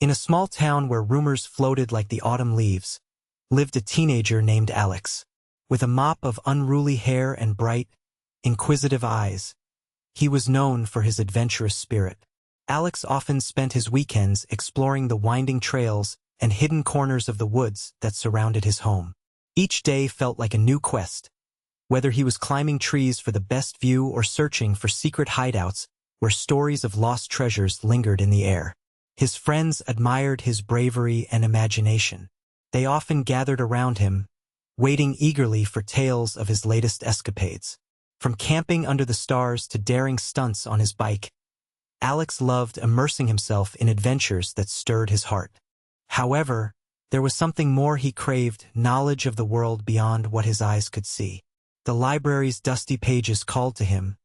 In a small town where rumors floated like the autumn leaves, lived a teenager named Alex. With a mop of unruly hair and bright, inquisitive eyes, he was known for his adventurous spirit. Alex often spent his weekends exploring the winding trails and hidden corners of the woods that surrounded his home. Each day felt like a new quest, whether he was climbing trees for the best view or searching for secret hideouts where stories of lost treasures lingered in the air. His friends admired his bravery and imagination. They often gathered around him, waiting eagerly for tales of his latest escapades. From camping under the stars to daring stunts on his bike, Alex loved immersing himself in adventures that stirred his heart. However, there was something more he craved: knowledge of the world beyond what his eyes could see. The library's dusty pages called to him,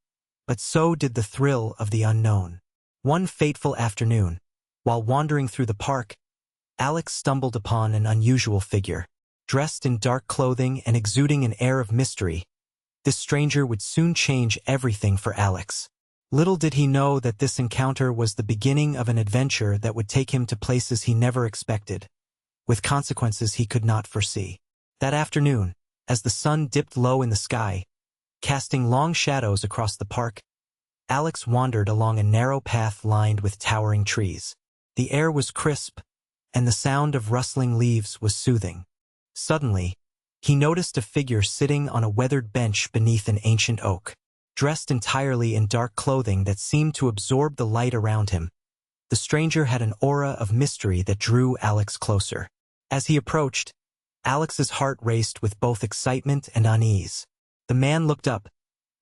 but so did the thrill of the unknown. One fateful afternoon, while wandering through the park, Alex stumbled upon an unusual figure. Dressed in dark clothing and exuding an air of mystery, this stranger would soon change everything for Alex. Little did he know that this encounter was the beginning of an adventure that would take him to places he never expected, with consequences he could not foresee. That afternoon, as the sun dipped low in the sky, casting long shadows across the park, Alex wandered along a narrow path lined with towering trees. The air was crisp, and the sound of rustling leaves was soothing. Suddenly, he noticed a figure sitting on a weathered bench beneath an ancient oak. Dressed entirely in dark clothing that seemed to absorb the light around him, the stranger had an aura of mystery that drew Alex closer. As he approached, Alex's heart raced with both excitement and unease. The man looked up,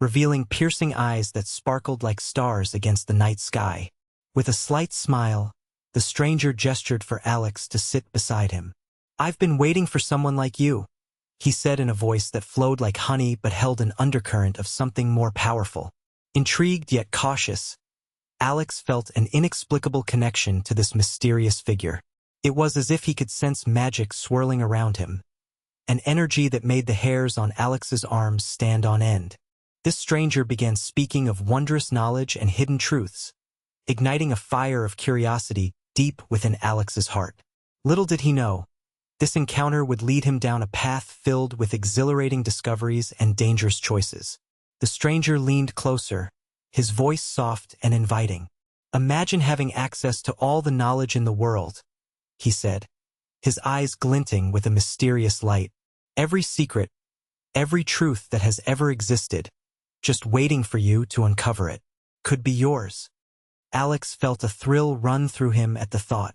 revealing piercing eyes that sparkled like stars against the night sky. With a slight smile, the stranger gestured for Alex to sit beside him. "I've been waiting for someone like you," he said in a voice that flowed like honey but held an undercurrent of something more powerful. Intrigued yet cautious, Alex felt an inexplicable connection to this mysterious figure. It was as if he could sense magic swirling around him, an energy that made the hairs on Alex's arms stand on end. This stranger began speaking of wondrous knowledge and hidden truths, igniting a fire of curiosity deep within Alex's heart. Little did he know, this encounter would lead him down a path filled with exhilarating discoveries and dangerous choices. The stranger leaned closer, his voice soft and inviting. "Imagine having access to all the knowledge in the world," he said, his eyes glinting with a mysterious light. "Every secret, every truth that has ever existed, just waiting for you to uncover it, could be yours." Alex felt a thrill run through him at the thought.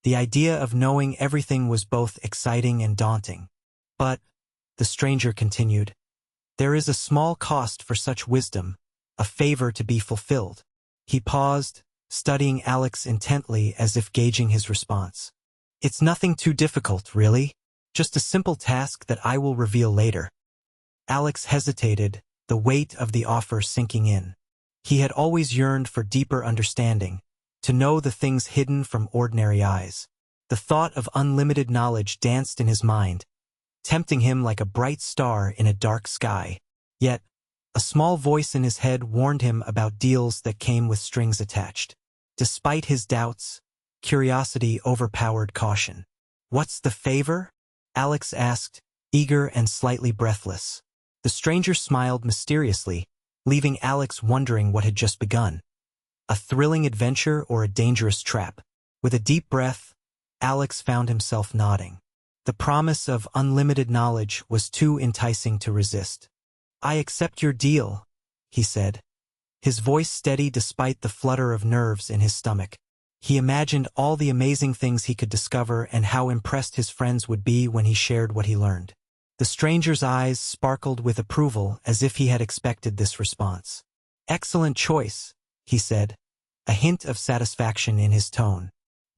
The idea of knowing everything was both exciting and daunting. "But," the stranger continued, "there is a small cost for such wisdom, a favor to be fulfilled." He paused, studying Alex intently as if gauging his response. "It's nothing too difficult, really. Just a simple task that I will reveal later." Alex hesitated, the weight of the offer sinking in. He had always yearned for deeper understanding, to know the things hidden from ordinary eyes. The thought of unlimited knowledge danced in his mind, tempting him like a bright star in a dark sky. Yet, a small voice in his head warned him about deals that came with strings attached. Despite his doubts, curiosity overpowered caution. "What's the favor?" Alex asked, eager and slightly breathless. The stranger smiled mysteriously, leaving Alex wondering what had just begun. A thrilling adventure or a dangerous trap? With a deep breath, Alex found himself nodding. The promise of unlimited knowledge was too enticing to resist. "I accept your deal," he said, his voice steady despite the flutter of nerves in his stomach. He imagined all the amazing things he could discover and how impressed his friends would be when he shared what he learned. The stranger's eyes sparkled with approval as if he had expected this response. "Excellent choice," he said, a hint of satisfaction in his tone.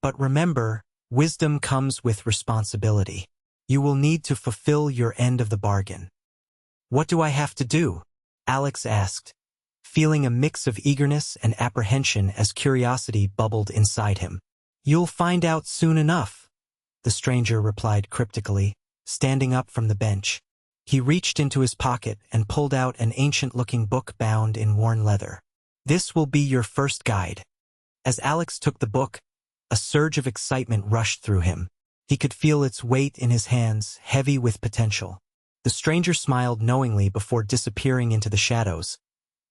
"But remember, wisdom comes with responsibility. You will need to fulfill your end of the bargain." "What do I have to do?" Alex asked, feeling a mix of eagerness and apprehension as curiosity bubbled inside him. "You'll find out soon enough," the stranger replied cryptically, standing up from the bench. He reached into his pocket and pulled out an ancient-looking book bound in worn leather. "This will be your first guide." As Alex took the book, A surge of excitement rushed through him. He could feel its weight in his hands, heavy with potential. The stranger smiled knowingly before disappearing into the shadows,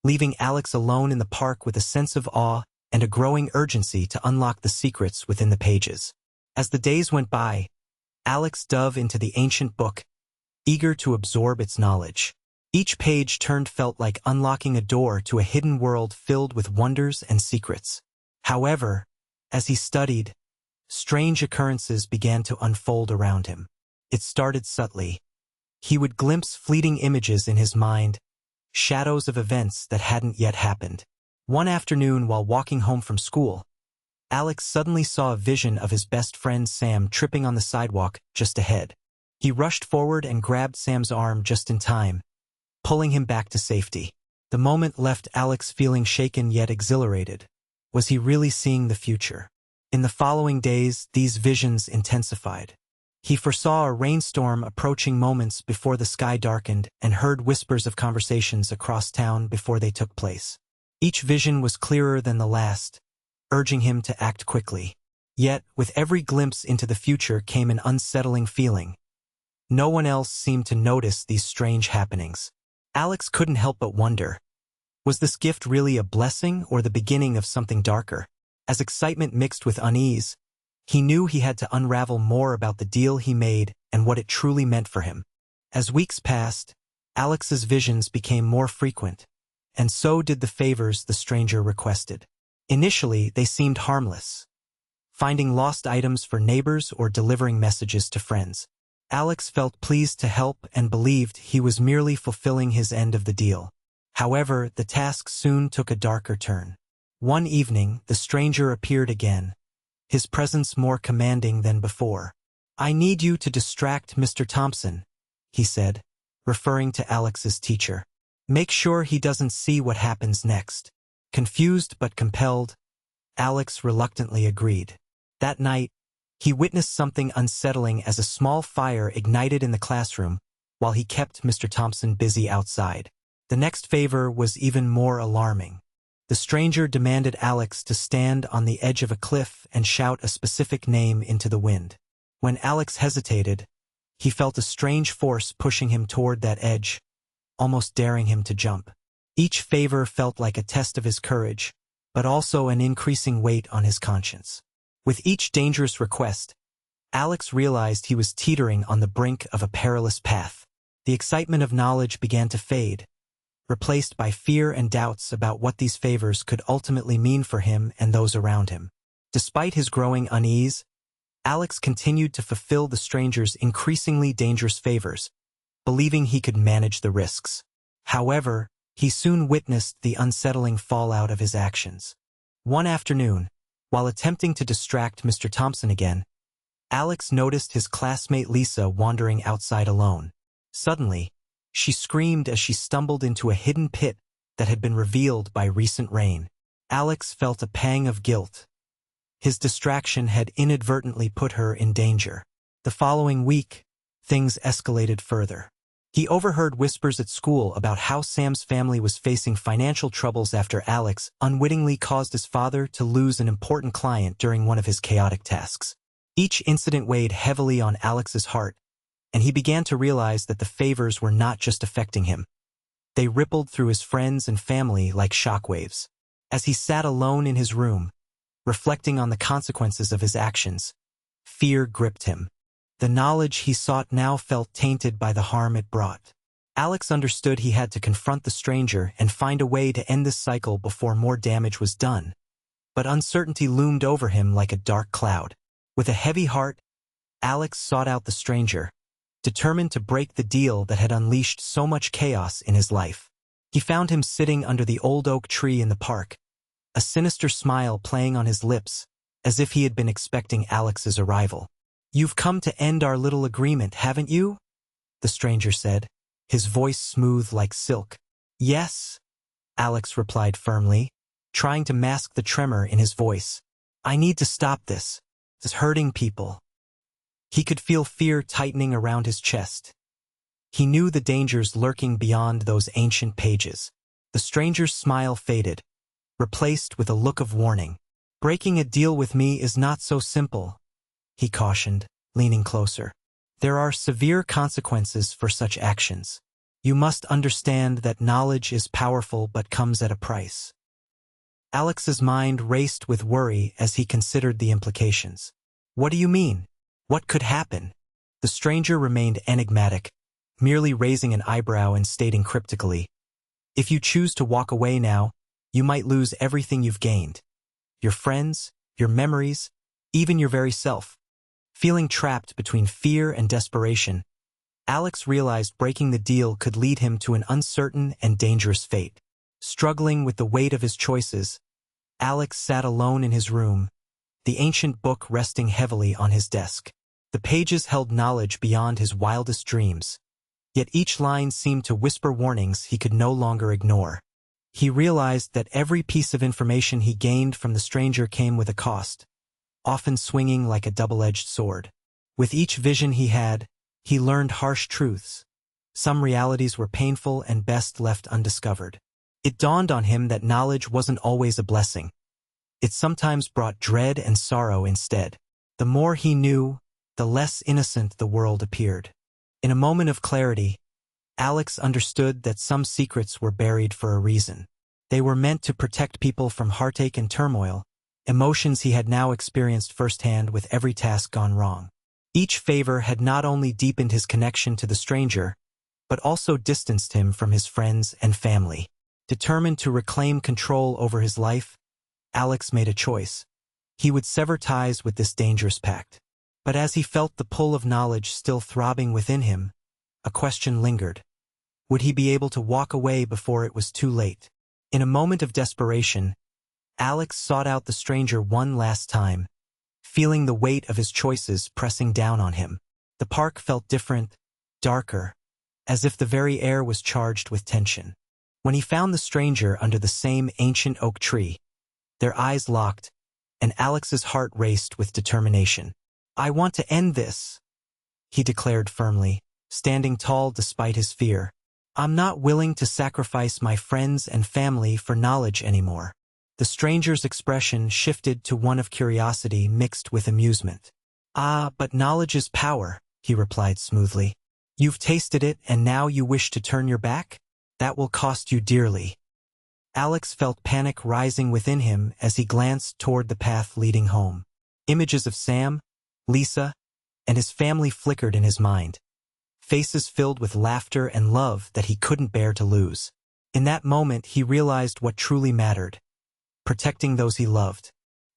leaving Alex alone in the park with a sense of awe and a growing urgency to unlock the secrets within the pages. As the days went by, Alex dove into the ancient book, eager to absorb its knowledge. Each page turned felt like unlocking a door to a hidden world filled with wonders and secrets. However, as he studied, strange occurrences began to unfold around him. It started subtly. He would glimpse fleeting images in his mind, shadows of events that hadn't yet happened. One afternoon while walking home from school, Alex suddenly saw a vision of his best friend Sam tripping on the sidewalk just ahead. He rushed forward and grabbed Sam's arm just in time, pulling him back to safety. The moment left Alex feeling shaken yet exhilarated. Was he really seeing the future? In the following days, these visions intensified. He foresaw a rainstorm approaching moments before the sky darkened and heard whispers of conversations across town before they took place. Each vision was clearer than the last, urging him to act quickly. Yet, with every glimpse into the future came an unsettling feeling. No one else seemed to notice these strange happenings. Alex couldn't help but wonder, was this gift really a blessing or the beginning of something darker? As excitement mixed with unease, he knew he had to unravel more about the deal he made and what it truly meant for him. As weeks passed, Alex's visions became more frequent, and so did the favors the stranger requested. Initially, they seemed harmless, finding lost items for neighbors or delivering messages to friends. Alex felt pleased to help and believed he was merely fulfilling his end of the deal. However, the task soon took a darker turn. One evening, the stranger appeared again, his presence more commanding than before. "I need you to distract Mr. Thompson," he said, referring to Alex's teacher. "Make sure he doesn't see what happens next." Confused but compelled, Alex reluctantly agreed. That night, he witnessed something unsettling as a small fire ignited in the classroom while he kept Mr. Thompson busy outside. The next favor was even more alarming. The stranger demanded Alex to stand on the edge of a cliff and shout a specific name into the wind. When Alex hesitated, he felt a strange force pushing him toward that edge, almost daring him to jump. Each favor felt like a test of his courage, but also an increasing weight on his conscience. With each dangerous request, Alex realized he was teetering on the brink of a perilous path. The excitement of knowledge began to fade, replaced by fear and doubts about what these favors could ultimately mean for him and those around him. Despite his growing unease, Alex continued to fulfill the stranger's increasingly dangerous favors, believing he could manage the risks. However, he soon witnessed the unsettling fallout of his actions. One afternoon, while attempting to distract Mr. Thompson again, Alex noticed his classmate Lisa wandering outside alone. Suddenly, she screamed as she stumbled into a hidden pit that had been revealed by recent rain. Alex felt a pang of guilt. His distraction had inadvertently put her in danger. The following week, things escalated further. He overheard whispers at school about how Sam's family was facing financial troubles after Alex unwittingly caused his father to lose an important client during one of his chaotic tasks. Each incident weighed heavily on Alex's heart, and he began to realize that the favors were not just affecting him. They rippled through his friends and family like shockwaves. As he sat alone in his room, reflecting on the consequences of his actions, fear gripped him. The knowledge he sought now felt tainted by the harm it brought. Alex understood he had to confront the stranger and find a way to end this cycle before more damage was done. But uncertainty loomed over him like a dark cloud. With a heavy heart, Alex sought out the stranger, determined to break the deal that had unleashed so much chaos in his life. He found him sitting under the old oak tree in the park, a sinister smile playing on his lips, as if he had been expecting Alex's arrival. "You've come to end our little agreement, haven't you?" the stranger said, his voice smooth like silk. "Yes," Alex replied firmly, trying to mask the tremor in his voice. "I need to stop this. It's hurting people." He could feel fear tightening around his chest. He knew the dangers lurking beyond those ancient pages. The stranger's smile faded, replaced with a look of warning. Breaking a deal with me is not so simple, he cautioned, leaning closer. There are severe consequences for such actions. You must understand that knowledge is powerful but comes at a price. Alex's mind raced with worry as he considered the implications. What do you mean? What could happen? The stranger remained enigmatic, merely raising an eyebrow and stating cryptically, if you choose to walk away now, you might lose everything you've gained. Your friends, your memories, even your very self. Feeling trapped between fear and desperation, Alex realized breaking the deal could lead him to an uncertain and dangerous fate. Struggling with the weight of his choices, Alex sat alone in his room, the ancient book resting heavily on his desk. The pages held knowledge beyond his wildest dreams, yet each line seemed to whisper warnings he could no longer ignore. He realized that every piece of information he gained from the stranger came with a cost, often swinging like a double-edged sword. With each vision he had, he learned harsh truths. Some realities were painful and best left undiscovered. It dawned on him that knowledge wasn't always a blessing. It sometimes brought dread and sorrow instead. The more he knew, the less innocent the world appeared. In a moment of clarity, Alex understood that some secrets were buried for a reason. They were meant to protect people from heartache and turmoil, emotions he had now experienced firsthand with every task gone wrong. Each favor had not only deepened his connection to the stranger, but also distanced him from his friends and family. Determined to reclaim control over his life, Alex made a choice. He would sever ties with this dangerous pact. But as he felt the pull of knowledge still throbbing within him, a question lingered. Would he be able to walk away before it was too late? In a moment of desperation, Alex sought out the stranger one last time, feeling the weight of his choices pressing down on him. The park felt different, darker, as if the very air was charged with tension. When he found the stranger under the same ancient oak tree, their eyes locked, and Alex's heart raced with determination. I want to end this, he declared firmly, standing tall despite his fear. I'm not willing to sacrifice my friends and family for knowledge anymore. The stranger's expression shifted to one of curiosity mixed with amusement. Ah, but knowledge is power, he replied smoothly. You've tasted it and now you wish to turn your back? That will cost you dearly. Alex felt panic rising within him as he glanced toward the path leading home. Images of Sam, Lisa, and his family flickered in his mind. Faces filled with laughter and love that he couldn't bear to lose. In that moment he realized what truly mattered. Protecting those he loved.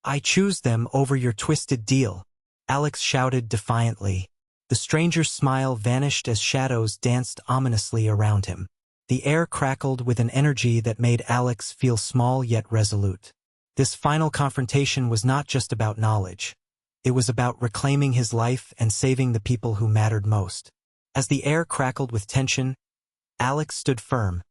I choose them over your twisted deal, Alex shouted defiantly. The stranger's smile vanished as shadows danced ominously around him. The air crackled with an energy that made Alex feel small yet resolute. This final confrontation was not just about knowledge. It was about reclaiming his life and saving the people who mattered most. As the air crackled with tension, Alex stood firm,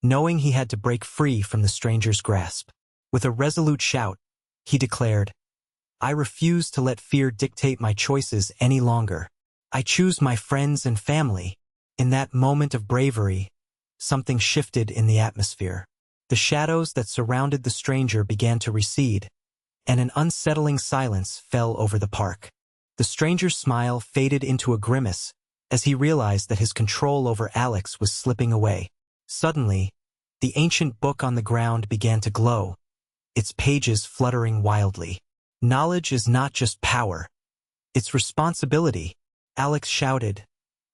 knowing he had to break free from the stranger's grasp. With a resolute shout, he declared, I refuse to let fear dictate my choices any longer. I choose my friends and family. In that moment of bravery, something shifted in the atmosphere. The shadows that surrounded the stranger began to recede, and an unsettling silence fell over the park. The stranger's smile faded into a grimace as he realized that his control over Alex was slipping away. Suddenly, the ancient book on the ground began to glow, its pages fluttering wildly. Knowledge is not just power. It's responsibility, Alex shouted,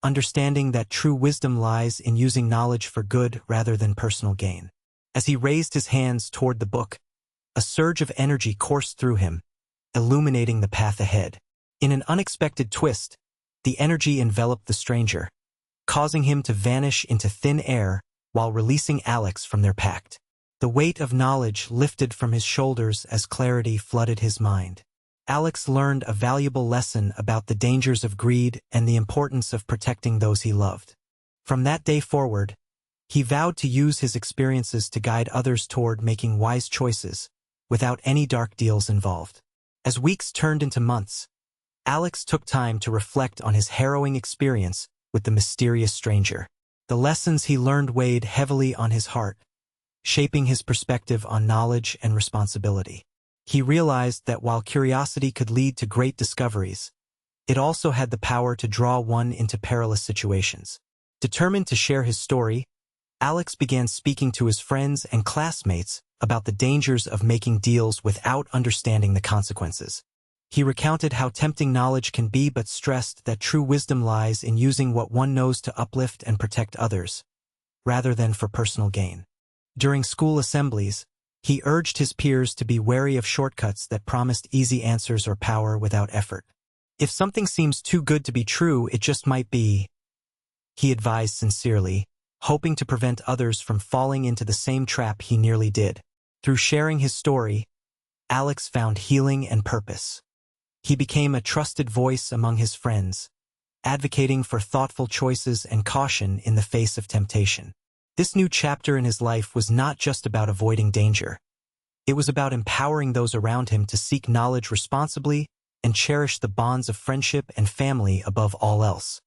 understanding that true wisdom lies in using knowledge for good rather than personal gain. As he raised his hands toward the book, a surge of energy coursed through him, illuminating the path ahead. In an unexpected twist, the energy enveloped the stranger, causing him to vanish into thin air while releasing Alex from their pact. The weight of knowledge lifted from his shoulders as clarity flooded his mind. Alex learned a valuable lesson about the dangers of greed and the importance of protecting those he loved. From that day forward, he vowed to use his experiences to guide others toward making wise choices, without any dark deals involved. As weeks turned into months, Alex took time to reflect on his harrowing experience with the mysterious stranger. The lessons he learned weighed heavily on his heart, shaping his perspective on knowledge and responsibility. He realized that while curiosity could lead to great discoveries, it also had the power to draw one into perilous situations. Determined to share his story, Alex began speaking to his friends and classmates about the dangers of making deals without understanding the consequences. He recounted how tempting knowledge can be but stressed that true wisdom lies in using what one knows to uplift and protect others, rather than for personal gain. During school assemblies, he urged his peers to be wary of shortcuts that promised easy answers or power without effort. If something seems too good to be true, it just might be, he advised sincerely, hoping to prevent others from falling into the same trap he nearly did. Through sharing his story, Alex found healing and purpose. He became a trusted voice among his friends, advocating for thoughtful choices and caution in the face of temptation. This new chapter in his life was not just about avoiding danger. It was about empowering those around him to seek knowledge responsibly and cherish the bonds of friendship and family above all else.